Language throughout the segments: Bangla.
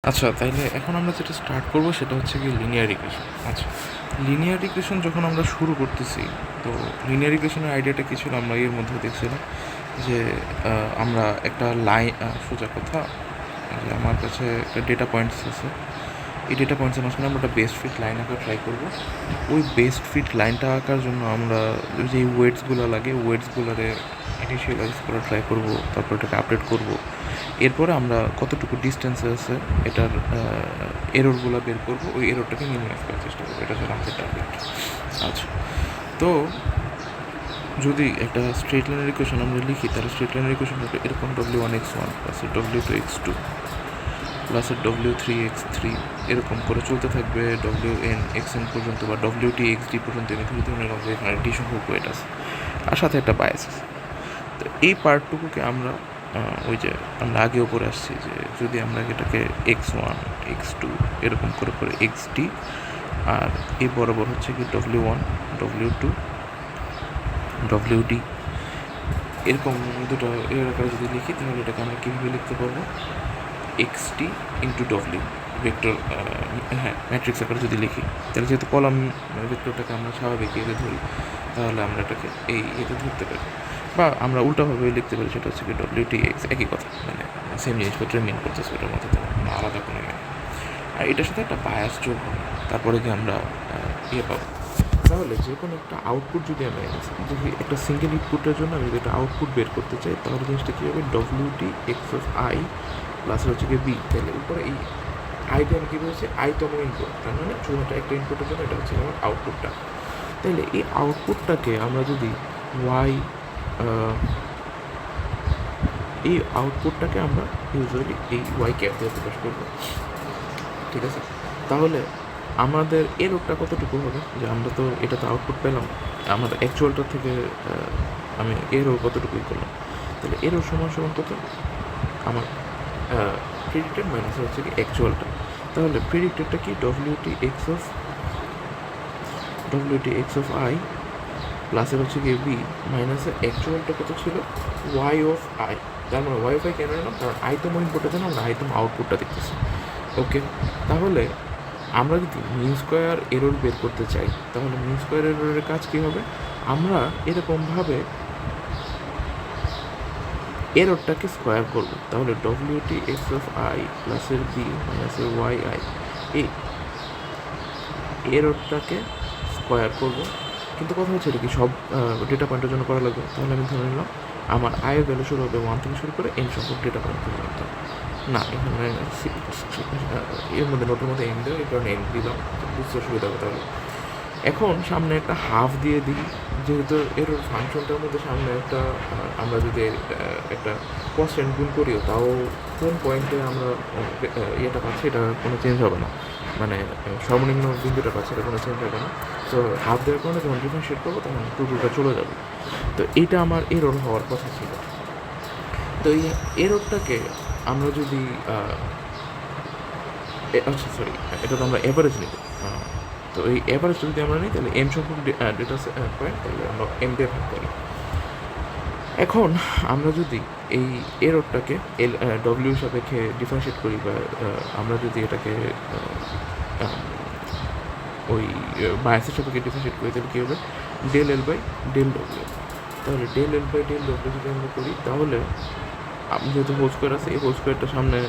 আচ্ছা, তাইলে এখন আমরা যেটা স্টার্ট করবো সেটা হচ্ছে কি লিনিয়ার ইকুয়েশন। আচ্ছা, লিনিয়ার ইকুয়েশন যখন আমরা শুরু করতেছি, তো লিনিয়ার ইকুয়েশনের আইডিয়াটা কী ছিল আমরা এর মধ্যে দেখছিলাম যে আমরা একটা লাইন, সোজা কথা যে আমার কাছে একটা ডেটা পয়েন্টস আছে, এই ডেটা পয়েন্টসের মাঝখানে আমরা একটা বেস্ট ফিট লাইন আঁকা ট্রাই করবো। ওই বেস্ট ফিট লাইনটা আঁকার জন্য আমরা যে ওয়েটসগুলো লাগে ওয়েটসগুলোরে ইনিশিয়ালাইজ করা ট্রাই করবো, তারপর এটাকে আপডেট করবো। এরপরে আমরা কতটুকু ডিস্টেন্সে আছে এটার এররগুলো বের করবো, ওই এররটাকে মিনিমাইজ করার চেষ্টা করবো, এটা হচ্ছে আমাদের টার্গেট। আচ্ছা, তো যদি একটা স্ট্রেট লাইনের ইকুয়েশন আমরা লিখি, তাহলে স্ট্রেট লাইনের ইকুয়েশন হবে এরকম: W1x1 plus W2x2 plus W3x3, এরকম করে চলতে থাকবে Wnxn পর্যন্ত বা WTxd পর্যন্ত। আমি ধরে ধরে নিলাম যে এখানে ডি সংখ্যক ওয়েট আছে আর সাথে একটা বায়াস আছে। তো এই পার্টটুকুকে আমরা ওই যে আমরা আগে উপরে আসছি যে যদি আমরা এটাকে x1 x2 এরকম করে করে xd আর এই বরাবর হচ্ছে কি W1 W2 WD এরকম দুটো এর আকারে যদি লিখি, তাহলে এটাকে আমরা কীভাবে লিখতে পারবো? XD ইন্টু ডব্লিউ ভেক্টর, হ্যাঁ ম্যাট্রিক্স আকারে যদি লিখি, তাহলে যেহেতু কলাম ভেক্টরটাকে আমরা স্বাভাবিক এতে ধরি, তাহলে আমরা এটাকে এই এতে ধরতে পারি, বা আমরা উল্টাভাবে লিখতে পারি, সেটা হচ্ছে কি WTX, একই কথা, মানে সেম জিনিসপত্রের মিন করতেছে, ওটার মধ্যে তো আলাদা কোনো ইয়ে। আর এটার সাথে একটা বায়াস যোগ হবে, তারপরে কি আমরা ইয়ে পাবো। তাহলে যে কোনো একটা আউটপুট যদি আমরা যদি একটা সিঙ্গেল ইনপুটের জন্য আমি যদি একটা আউটপুট বের করতে চাই, তাহলে জিনিসটা কী হবে? WTX প্লাস হচ্ছে কি বি। তাহলে উপরে এই আইতে আমি কী বলছি? আইতম ইনপুট, তার মানে শুধুমাত্র একটা ইনপুটের জন্য এটা হচ্ছে আমার আউটপুটটা। তাহলে এই আউটপুটটাকে আমরা যদি এই আউটপুটটাকে আমরা ইউজুয়ালি এই ওয়াই ক্যাপ দিয়ে প্রকাশ করবো, ঠিক আছে? তাহলে আমাদের এররটা কতটুকু হবে? যে আমরা তো এটা তো আউটপুট পেলাম, আমাদের অ্যাকচুয়ালটার থেকে আমি এরর কতটুকুই করলাম। তাহলে এরর সমান সমান কত? আমার প্রেডিক্টেড মাইনাস হচ্ছে কি অ্যাকচুয়ালটা। তাহলে প্রেডিক্টেডটা কি? WTX অফ আই প্লাসের হচ্ছে কি বি মাইনাসের অ্যাকচুয়ালটা কত ছিল? Y of I. তার মানে ওয়াই অফ আই কেন এলাম? কারণ আইতম ইনপুটটা যেন আমরা আইতম আউটপুটটা দেখতেছি। ওকে, তাহলে আমরা যদি মিন স্কোয়ার এরর বের করতে চাই, তাহলে মিন স্কোয়ার এররের কাজ কী হবে? আমরা এরকমভাবে এররটাকে স্কোয়ার করব। তাহলে WTX অফ আই প্লাসের বি মাইনাসের ওয়াই আই, এই এররটাকে স্কোয়ার করব। কিন্তু কথা হচ্ছে এটা কি সব ডেটা পয়েন্টের জন্য করা লাগবে? তাহলে আমি ধরে নিলাম আমার আয়ের ভ্যালু শুরু হবে 1 থেকে শুরু করে n সংখ্যক ডেটা পয়েন্ট পর্যন্ত। না, এখানে এর মধ্যে নোটের মধ্যে n দেওয়া, এই কারণে n দিলাম, বুঝতে অসুবিধা হবে। তাহলে এখন সামনে একটা হাফ দিয়ে দিই, যেহেতু এর ফাংশনটার মধ্যে সামনে একটা আমরা যদি একটা কনস্ট্যান্ট গুণ করিও, তাও কোন পয়েন্টে আমরা ইয়েটা পাচ্ছি এটা কোনো চেঞ্জ হবে না, মানে সর্বনিম্ন বিন্দুটা পাচ্ছি এটা কোনো চেঞ্জ হবে না। তো হাফ দেওয়ার কারণে যখন ডিফারেন্সিয়েট করবো তখন টুটুটা চলে যাবে। তো এইটা আমার এরর হওয়ার কথা ছিল। তো এই এররটাকে আমরা যদি আচ্ছা সরি, এটা তো আমরা অ্যাভারেজ নিব। তো এই অ্যাভারেজটা যদি আমরা নিই, তাহলে এম সংখ্যক ডেটা পয়েন্ট, তাহলে আমরা এম দিয়ে ভাগ করি। এখন আমরা যদি এই এররটাকে ডব্লিউ সাপেক্ষে ডিফারেন্সিয়েট করি, বা আমরা যদি এটাকে ওই বায়াসের সাপেক্ষে ডিফারেন্সিয়েট করি, তাহলে কী হবে? Del L by del W. তাহলে del L by del W যদি আমরা করি, তাহলে যেহেতু হোল স্কোয়ার আছে, এই হোল স্কোয়ারটা সামনে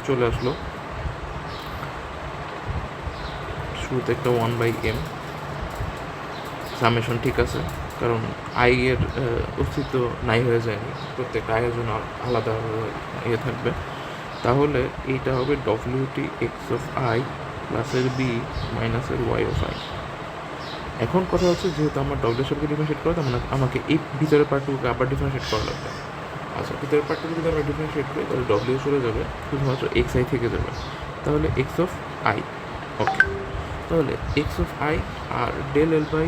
চলে আসলো, শুরুতে একটা 1/m সামেশন, ঠিক আছে, কারণ আই এর অস্তিত্ব নাই হয়ে যায়নি, প্রত্যেকটা আয়ের জন্য আলাদা ইয়ে থাকবে। তাহলে এইটা হবে WTX অফ আই প্লাসের বি মাইনাসের ওয়াই অফ আই। এখন কথা হচ্ছে, যেহেতু আমার ডব্লিউর সাথে ডিফারেন্সিয়েট করা, তার মানে আমাকে এই ভিতরের পার্টটুকুকে আবার ডিফারেন্সিয়েট করা লাগবে। আচ্ছা, ভিতরের পার্টটুকু যদি আমরা ডিফারেন্সিয়েট করি, তাহলে ডব্লিউ চলে যাবে, শুধুমাত্র এক্স আই থেকে যাবে। তাহলে এক্স অফ আই, ওকে, তাহলে এক্স অফ আই আর del L by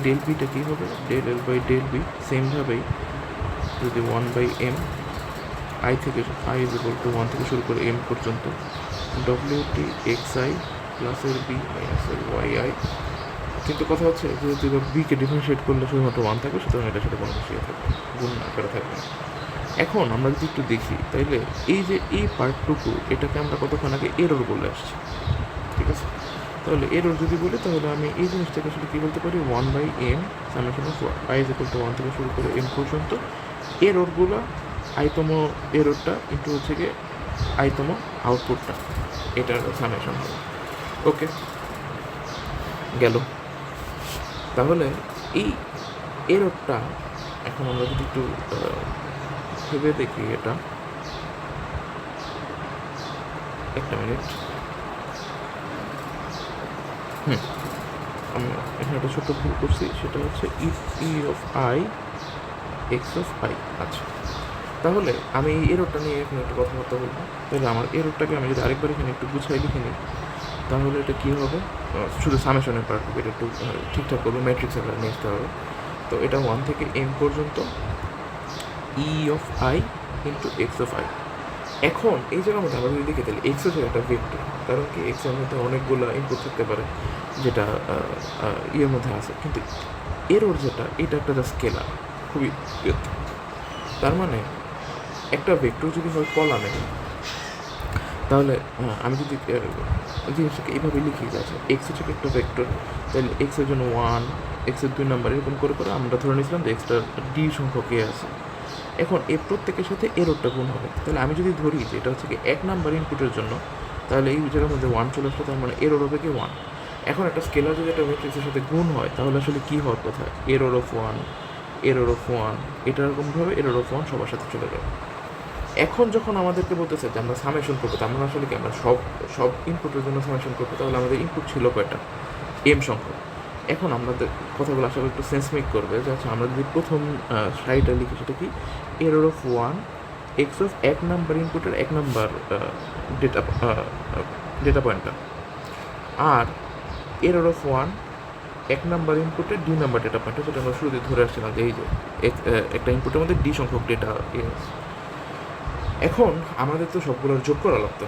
del beta কী হবে? Del L by del B সেমভাবেই যদি 1/m আই থেকে আই ইজ ইকুয়াল টু 1 থেকে শুরু করে m পর্যন্ত WTX প্লাসের বি মাইনাসের ওয়াই আই। কিন্তু কথা হচ্ছে, যেহেতু এবার বিকে ডিফারেন্সিয়েট করলে শুধুমাত্র 1 থাকবে, সুতরাং এটার সাথে কোনো কিছু থাকবে, গুণ আকারে থাকবে। এখন আমরা যদি একটু দেখি তাইলে এই যে এই পার্টটুকু এটাকে আমরা কতক্ষণ আগে এরর বলে আসছি, ঠিক আছে? তাহলে এরর যদি বলি তাহলে আমি এই জিনিসটাকে আসলে কী বলতে পারি, 1/m সামেশন অফ i = 1 থেকে শুরু করে m পর্যন্ত এররগুলো, আইতম এররটা ইন্টু হচ্ছে গিয়ে আইতম আউটপুটটা, এটার সামেশন হবে। ওকে, গেল। তাহলে এই এররটা এখন আমরা যদি একটু ভেবে দেখি, এটা একটা মিনিট, আমি এখানে একটা ছোট্ট ভুল করছি, সেটা হচ্ছে ই of I x of I. আচ্ছা, তাহলে আমি এই এররটা নিয়ে এখানে একটু কথাবার্তা বলবো। তাহলে আমার এররটাকে আমি যদি আরেকবার এখানে একটু গুছাই লিখে নিই, তাহলে এটা কী হবে, শুধু সামেশনের পার্টটুকু এটা একটু ঠিকঠাক করবো, ম্যাট্রিক্স আকারে নিয়ে আসতে হবে। তো এটা 1 থেকে m পর্যন্ত ই of I into x of I. এখন এই জায়গার মধ্যে আমরা যদি দেখি তাহলে এক্স হচ্ছে একটা ভেক্টর, কারণ কি এক্সের মধ্যে অনেকগুলো ইনপুট থাকতে পারে যেটা ইয়ের মধ্যে আছে, কিন্তু এরর যেটা এটা একটা জাস্ট স্কেলার, খুবই তার মানে একটা ভেক্টর যদি হয় কলামে, তাহলে আমি যদি জিনিসটাকে এইভাবে লিখি যে আচ্ছা এক্স হচ্ছে একটা ভেক্টর, তাহলে এক্সের জন্য 1, এক্সের 2 নাম্বার এরকম করে করে আমরা ধরে নিয়েছিলাম যে এক্সটার ডি সংখ্যক এ আছে। এখন এর প্রত্যেকের সাথে এররটা গুণ হবে, তাহলে আমি যদি ধরি যে এটা হচ্ছে কি 1 নাম্বার ইনপুটের জন্য, তাহলে এই জায়গার মধ্যে 1 চলে আসলো, তার মানে এরর হবে কি 1। এখন একটা স্কেলার যদি একটা ম্যাট্রিক্সের সাথে গুণ হয় তাহলে আসলে কী হওয়ার কথা, এরর অফ 1, এরর অফ 1, এটা এরকমভাবে এরর অফ 1 সবার সাথে চলে যাবে। এখন যখন আমাদেরকে বলতেছে যে আমরা সামেশন করবো, তার মানে আসলে কি আমরা সব ইনপুটের জন্য সামেশন করবো, তাহলে আমাদের ইনপুট ছিল কয়টা, এম সংখ্যক। এখন আমাদের কথাগুলো আসলে একটু সেন্স মেক করবে যে আচ্ছা আমরা যদি প্রথম সারিটা লিখি, সেটা কি error of 1 x of 1 number ইনপুটের 1 নাম্বার ডেটা পয়েন্টটা, আর এরর অফ 1 1 নাম্বার ইনপুটের ডি নাম্বার ডেটা পয়েন্টটা, যেটা আমরা শুরুতে ধরে আসছিলাম যে এই যে একটা ইনপুটের মধ্যে ডি সংখ্যক ডেটা। এখন আমাদের তো সবগুলোর যোগ করা লাগতো,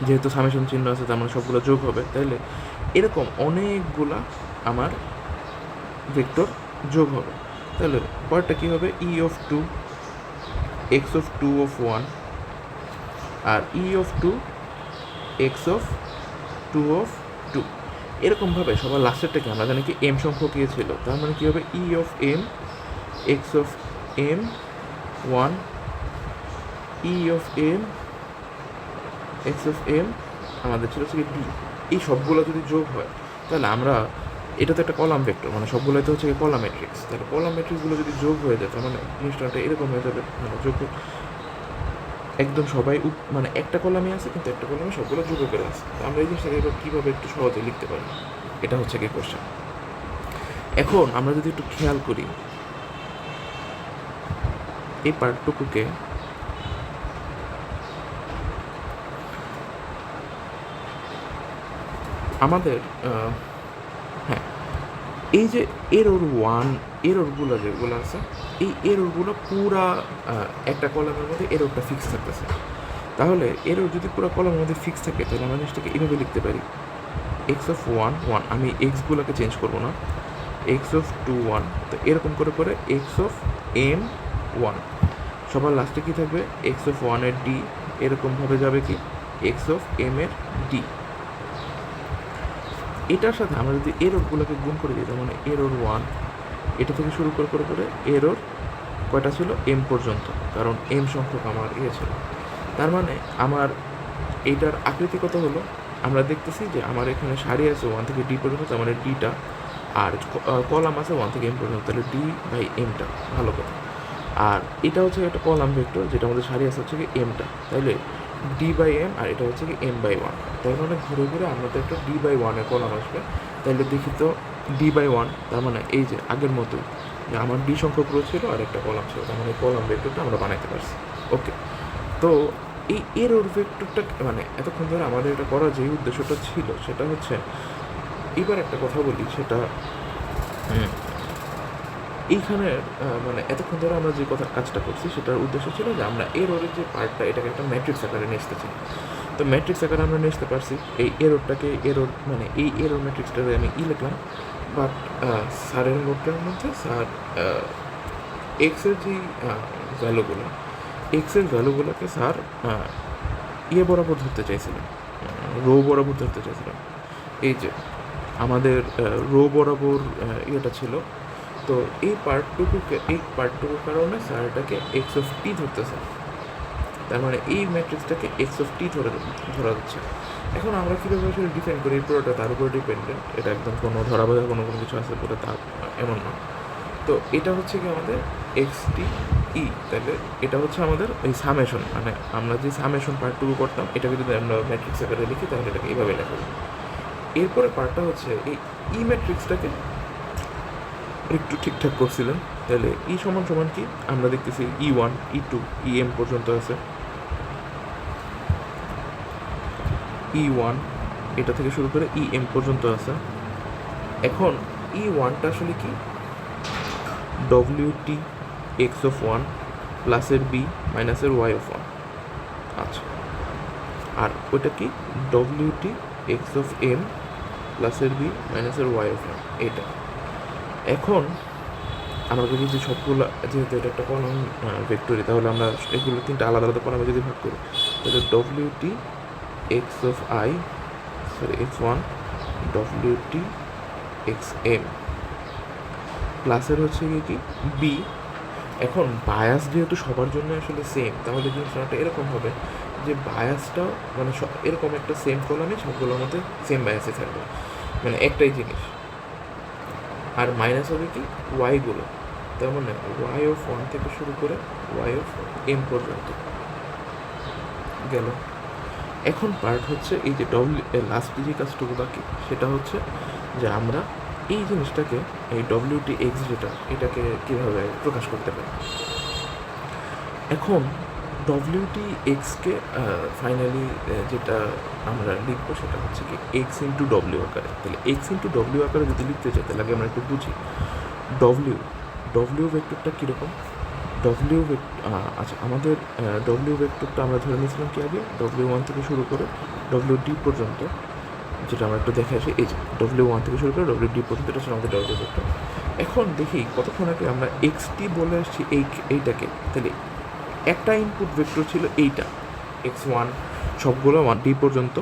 যেহেতু সামেশন চিহ্ন আছে তার মানে সবগুলো যোগ হবে, তাহলে এরকম অনেকগুলা আমার ভেক্টর যোগ হবে। তাহলে পরেরটা কী হবে, E of 2 X of 2 of 1 আর E of 2 X of 2 of 2, এরকমভাবে সবার লাস্টেরটাকে আমরা জানি কি এম সংখ্যক ইয়ে ছিল, তার মানে কী হবে E of M X of M 1 E of M X of M আমাদের ছিল হচ্ছে ডি। এই সবগুলো যদি যোগ হয় তাহলে আমরা, এটা তো একটা কলাম ভেক্টর, মানে সবগুলোই তো হচ্ছে কলাম ম্যাট্রিক্স, তাহলে কলাম ম্যাট্রিক্সগুলো যদি যোগ হয়ে যায় তার মানে জিনিসটা এরকম হয়ে যাবে, মানে যোগ একদম সবাই মানে একটা কলামে আছে কিন্তু একটা কলামে সবগুলো যোগ করে আছে। তো আমরা এই জিনিসটাকে এবার কীভাবে একটু সহজে লিখতে পারি, এটা হচ্ছে কি কোশ্চেন। এখন আমরা যদি একটু খেয়াল করি এই পার্টটুকুকে, আমাদের হ্যাঁ এই যে এরর 1 এররগুলো যেগুলো আছে, এই এররগুলো পুরা একটা কলামের মধ্যে এররটা ফিক্স থাকতেছে। তাহলে এরর যদি পুরো কলামের মধ্যে ফিক্স থাকে তাহলে আমরা জিনিসটাকে এভাবে লিখতে পারি, এক্স অফ 1 1, আমি এক্সগুলোকে চেঞ্জ করবো না, এক্স অফ 2 1, তো এরকম করে করে এক্স অফ এম 1, সবার লাস্টে কী থাকবে এক্স অফ 1 এর ডি, এরকমভাবে যাবে কি এক্স অফ এম এর ডি। এটার সাথে আমরা যদি এররগুলোকে গুণ করে দিই, তার মানে এরর 1, এটা থেকে শুরু করে করে করে এরর কয়টা ছিল এম পর্যন্ত, কারণ এম সংখ্যক আমার ছিল। তার মানে আমার এইটার আকৃতি কত হলো, আমরা দেখতেছি যে আমার এখানে সারি আছে 1 থেকে ডি পর্যন্ত, তার মানে ডিটা, আর কলাম আছে 1 থেকে এম পর্যন্ত, তাহলে ডি বাই এমটা, ভালো কথা। আর এটা হচ্ছে একটা কলাম ভেক্টর যেটা আমাদের সারি আছে হচ্ছে কি এমটা, তাহলে ডি বাই এম, আর এটা হচ্ছে কি এম বাই 1, তাই মানে ঘুরে ঘুরে আমাদের একটা ডি বাই 1-এর কলাম আসবে। তাহলে দেখি তো ডি বাই 1, তার মানে এই যে আগের মতোই যে আমার ডি সংখ্যক রো ছিল আর একটা কলাম ছিল, তার মানে কলাম ভেক্টরটা আমরা বানাইতে পারছি। ওকে, তো এই এরর ভেক্টরটা মানে এতক্ষণ ধরে আমাদের এটা করার যে উদ্দেশ্যটা ছিল সেটা হচ্ছে, এবার একটা কথা বলি, সেটা এইখানে মানে এতক্ষণ ধরে আমরা যে কাজটা করছি সেটার উদ্দেশ্য ছিল যে আমরা এররের যে পার্টটা এটাকে একটা ম্যাট্রিক্স আকারে নিয়ে আসতে চাই। তো ম্যাট্রিক্স আকারে আমরা নিয়ে আসতে পারছি, এই এররটাকে এরর মানে এই এরর ম্যাট্রিক্সটাকে আমি লিখলাম, বাট স্যারের নোটের মধ্যে স্যার এক্সের যে ভ্যালুগুলো, এক্সের ভ্যালুগুলোকে স্যার ইয়ে বরাবর ধরতে চাইছিলেন, রো বরাবর ধরতে চাইছিলেন। এই যে আমাদের রো বরাবর ইয়েটা ছিল, তো এই পার্টটুকুর কারণে স্যার এটাকে এক্স অফ টি ধরতেছে। তার মানে এই ম্যাট্রিক্সটাকে এক্স অফ টি ধরা যাচ্ছে। এখন আমরা কীভাবে আসলে ডিফাইন করি, এই পুরোটা তার উপরে ডিপেন্ডেন্ট, এটা একদম কোনো ধরা বাঁধা কোনো কিছু আছে বলে তা এমন না। তো এটা হচ্ছে কি আমাদের এক্স টি ই, তাহলে এটা হচ্ছে আমাদের এই সামেশন, মানে আমরা যে সামেশন পার্টটুকু করতাম এটাকে যদি আমরা ম্যাট্রিক্স আকারে লিখি তাহলে এটাকে এইভাবে লেখা যায়। এরপরে পার্টটা হচ্ছে এই ই ম্যাট্রিক্সটাকে একটু ঠিকঠাক করছিলেন। তাহলে ই সমান সমান কি আমরা দেখতেছি E1 E2 EM পর্যন্ত আছে, E1 এটা থেকে শুরু করে EM পর্যন্ত আছে। এখন E1টা আসলে কি WT x of 1 প্লাসের B মাইনাসের y of 1। আচ্ছা, আর ওইটা কি WT x of m প্লাসের B মাইনাসের y of 1 এটা। এখন আমরা যদি সবগুলো, যেহেতু এটা একটা কলাম ভেক্টরি, তাহলে আমরা এগুলো তিনটা আলাদা আলাদা কলামে যদি ভাগ করি তাহলে WT x of I x1 WT xm প্লাসের হচ্ছে কি বি। এখন বায়াস যেহেতু সবার জন্য আসলে সেম, তাহলে জিনিসটা এরকম হবে যে বায়াসটাও মানে এরকম একটা সেম কলামে সবগুলোর মধ্যে সেম বায়াসে থাকবে, মানে একটাই জিনিস। আর মাইনাস হবে কি ওয়াইগুলো, তার মানে ওয়াই অফ 1 থেকে শুরু করে ওয়াই অফ এম পর্যন্ত গেল। এখন পার্ট হচ্ছে এই যে লাস্ট যে কাজটুকু বাকি, সেটা হচ্ছে যে আমরা এই জিনিসটাকে এই WT x যেটা, এটাকে কীভাবে প্রকাশ করতে পারি। এখন WT xকে ফাইনালি যেটা আমরা লিখবো সেটা হচ্ছে কি x ইন্টু ডব্লিউ আকারে। তাহলে x ইন্টু ডব্লিউ আকারে যদি লিখতে চাই তাহলে আগে আমরা একটু বুঝি ডব্লিউ ভেক্টরটা কীরকম। আচ্ছা, আমাদের ডব্লিউ ভেক্টরটা আমরা ধরে নিয়েছিলাম কি আগে W1 থেকে শুরু করে WD পর্যন্ত, যেটা আমরা একটু দেখে আসি। এই যে W1 থেকে শুরু করে WD পর্যন্ত, এটা হচ্ছে আমাদের ডব্লিউ ভেক্টর। এখন দেখি কতক্ষণ আগে আমরা XT বলে আসছি এইটাকে, তাহলে একটা ইনপুট ভেক্টর ছিল এইটা x1 সবগুলো 1D পর্যন্ত।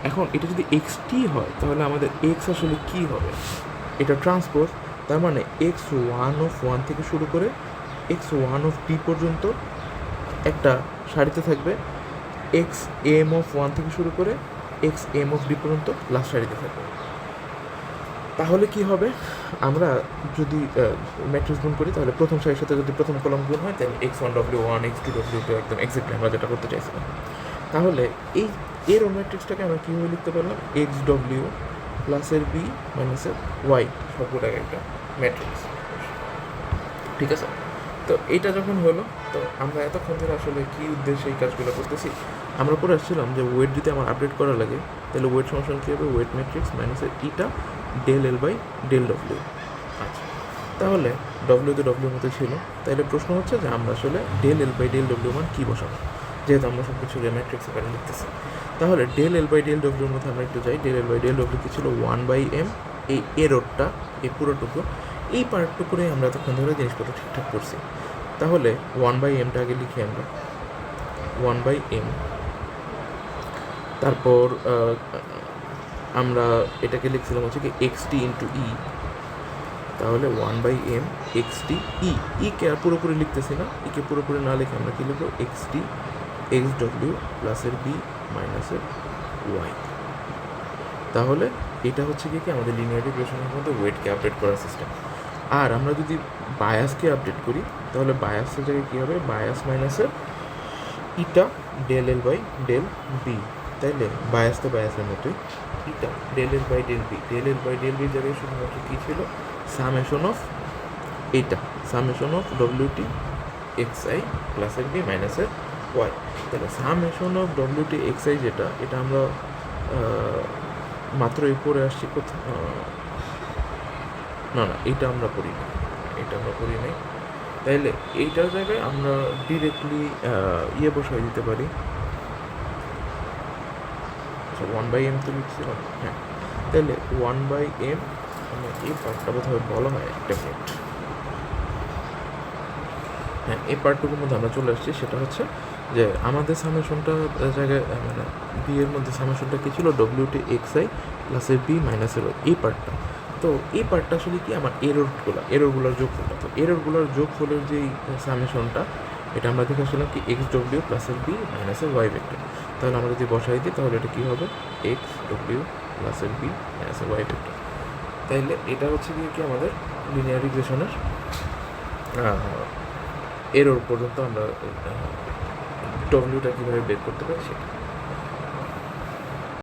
এখন এটা যদি XT হয় তাহলে আমাদের x আসলে কি হবে, এটা ট্রান্সপোজ। তার মানে x1 অফ 1 থেকে শুরু করে x1 অফ D পর্যন্ত একটা সারিতে থাকবে, xm অফ 1 থেকে শুরু করে xm অফ D পর্যন্ত লাস্ট সারিতে থাকবে। তাহলে কি হবে, আমরা যদি ম্যাট্রিক্স গুণ করি তাহলে প্রথম সারির সাথে যদি প্রথম কলাম গুণ হয় তাহলে x1 W1 x2 W2 একদম এক্স্যাক্টলি আমরা যেটা করতে চাইছিলাম। তাহলে এর ম্যাট্রিক্সটাকে আমরা কীভাবে লিখতে পারলাম, XW প্লাসের B মাইনাসের Y সবগুলোকে একটা ম্যাট্রিক্স। ঠিক আছে, তো এইটা যখন হলো, তো আমরা এতক্ষণ ধরে আসলে কী উদ্দেশ্যে এই কাজগুলো করতেছি, আমরা পরে আসছিলাম যে ওয়েট যদি আমার আপডেট করা লাগে তাহলে ওয়েট সমস্যা কী হবে, ওয়েট ম্যাট্রিক্স মাইনাসের eta del L by del W. আচ্ছা, তাহলে ডব্লিউ তো ডব্লিউর মতো ছিল, তাহলে প্রশ্ন হচ্ছে যে আমরা আসলে del L by del W মান কী বসাবো, যেহেতু আমরা সব কিছু ম্যাট্রিক্স আকারে লিখতেছি। তাহলে ডেল এল বাই ডেল ডব্লিউর মধ্যে আমরা একটু যাই। Del L by del W কী ছিল, 1/m, এই এরোরটা এই পুরোটুকু, এই পার্টটুকুরে আমরা তখন ধরে জিনিসপত্র ঠিকঠাক করছি। তাহলে 1/mটা আগে লিখি আমরা, 1/m, তারপর আমরা এটাকে লিখছিলাম হচ্ছে কি XT ইন্টু ই, তাহলে 1/m XT কে আর পুরোপুরি লিখতেছি না, কে পুরোপুরি না লিখে আমরা কী লিখবো, XT XW প্লাসের B মাইনাসের Y। তাহলে এটা হচ্ছে কি আমাদের লিনিয়ার রিগ্রেশনের মধ্যে ওয়েটকে আপডেট করার সিস্টেম। আর আমরা যদি বায়াসকে আপডেট করি তাহলে বায়াসের জায়গায় কী হবে, বায়াস মাইনাসের eta del L by del B. তাইলে বায়াস তো বায়াসের মতোই, eta del L by del B, del L by del বির জায়গায় শুধুমাত্র কী ছিল, সামেশন অফ এইটা, সামেশন অফ WT xi প্লাসের বি মাইনাসের ওয়াই। তাহলে সামেশন অফ WT xi যেটা, এটা আমরা মাত্র এই পরে আসছি কোথাও, না এটা আমরা করি না, তাইলে এইটার জায়গায় আমরা ডিরেক্টলি বসাই দিতে পারি। আচ্ছা, 1/m তো লিখছিলাম, হ্যাঁ, তাহলে 1/m, এই পার্টটা বোধহয় বলা হয় একটা মিনিট, হ্যাঁ, এই পার্টটুকুর মধ্যে আমরা চলে আসছি। সেটা হচ্ছে যে আমাদের সামেশনটা জায়গায় মানে বি এর মধ্যে সামেশনটা কী ছিল, ডব্লিউটি এক্স আই প্লাসের বি মাইনাসের ওয়াই, এই পার্টটা। তো এই পার্টটা আসলে কি আমার এররগুলোর যোগফলটা। তো এররগুলোর যোগফলের যেই সামেশনটা, এটা আমরা দেখে আসলাম কি এক্স ডব্লিউ প্লাসের বি মাইনাসের ওয়াই ভেক্টর। তাহলে আমরা যদি বসাই দিই তাহলে এটা কী হবে, এক্স ডব্লিউ প্লাসের বি মাইনাসের ওয়াই ভেক্টর। তাইলে এটা হচ্ছে কি আমাদের লিনিয়ার রিগ্রেশনের এরর পর্যন্ত আমরা ডব্লিউটা কীভাবে বের করতে পারি সেটা।